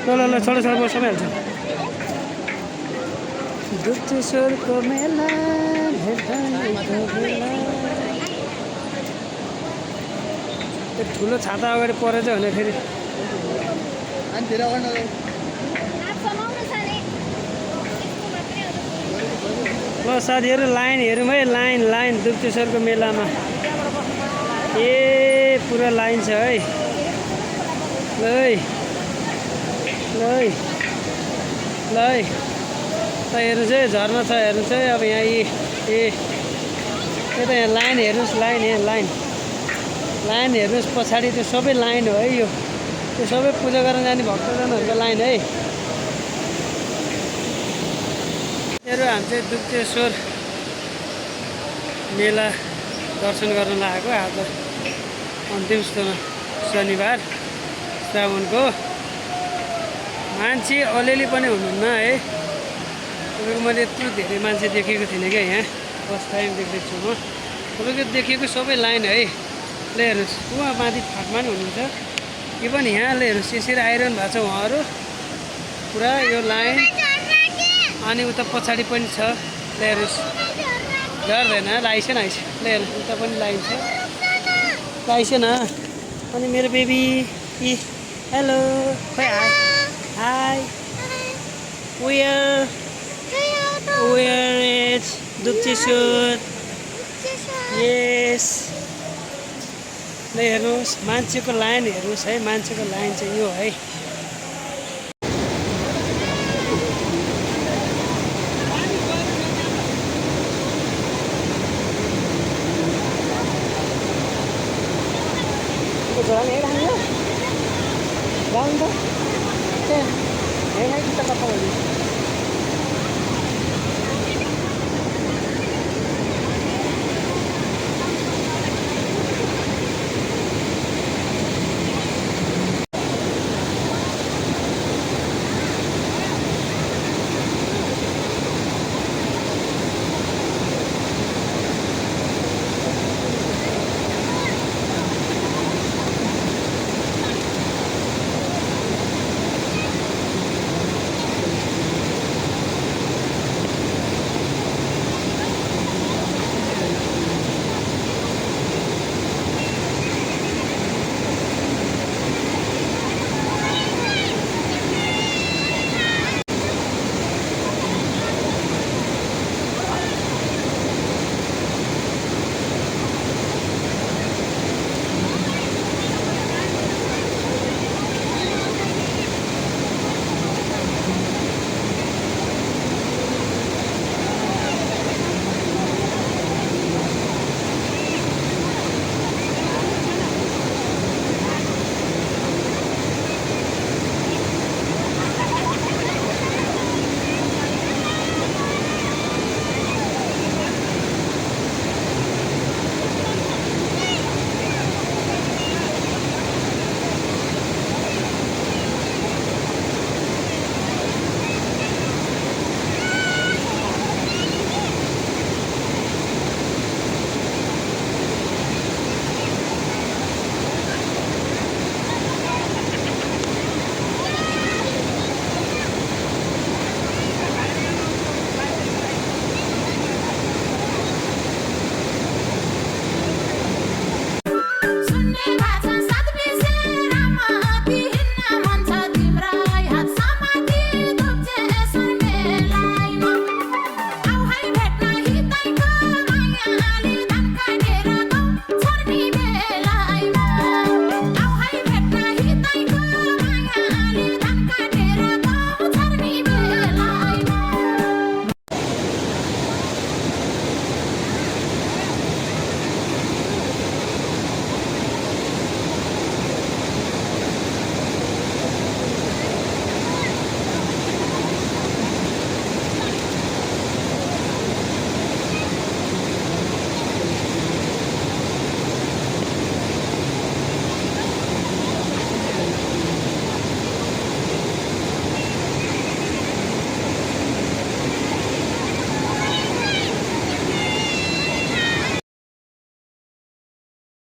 ल ल ल छोडो छोडो म सबै हाल्छु गुप्तेश्वरको मेला भेट्टाइको बेला त्यो ठुलो छाता अगाडि परेछ भने फेरि ल साथीहरू लाइन हेरौँ है लाइन लाइन गुप्तेश्वरको मेलामा ए पुरा लाइन छ है ल है ल है ल है त हेर्नुहोस् है झर्ना छ हेर्नुहोस् है अब यहाँ ए यता यहाँ लाइन हेर्नुहोस् लाइन यहाँ लाइन लाइन हेर्नुहोस् पछाडि त्यो सबै लाइन हो है यो त्यो सबै पूजा गर्न जाने भक्तजनहरूको लाइन है हामी चाहिँ गुप्तेश्वर मेला दर्शन गर्न लागेको आज अन्तिम शनिबार श्रावणको मान्छे अलिअलि पनि हुनुहुन्न है तपाईँको मैले यत्रो धेरै मान्छे देखेको थिइनँ क्या यहाँ फर्स्ट टाइम देख्दैछु म तपाईँको देखेको सबै लाइन है ल हेर्नुहोस् उहाँ माथि फाटमा नि हुनुहुन्छ यो पनि यहाँ ल हेर्नुहोस् यसरी आइरहनु भएको छ उहाँहरू पुरा यो लाइन अनि उता पछाडि पनि छ ल हेर्नुहोस् झर्दैन लाइसेन आइस ल हेर्नुहोस् उता पनि लाइन छ लाइसेन अनि मेरो बेबी हेलो खै हाई वेयर इज गुप्तेश्वर यस ल हेर्नुहोस् मान्छेको लाइन हेर्नुहोस् है मान्छेको लाइन चाहिँ यो है Ganda. Yan. Ayun ay kita pa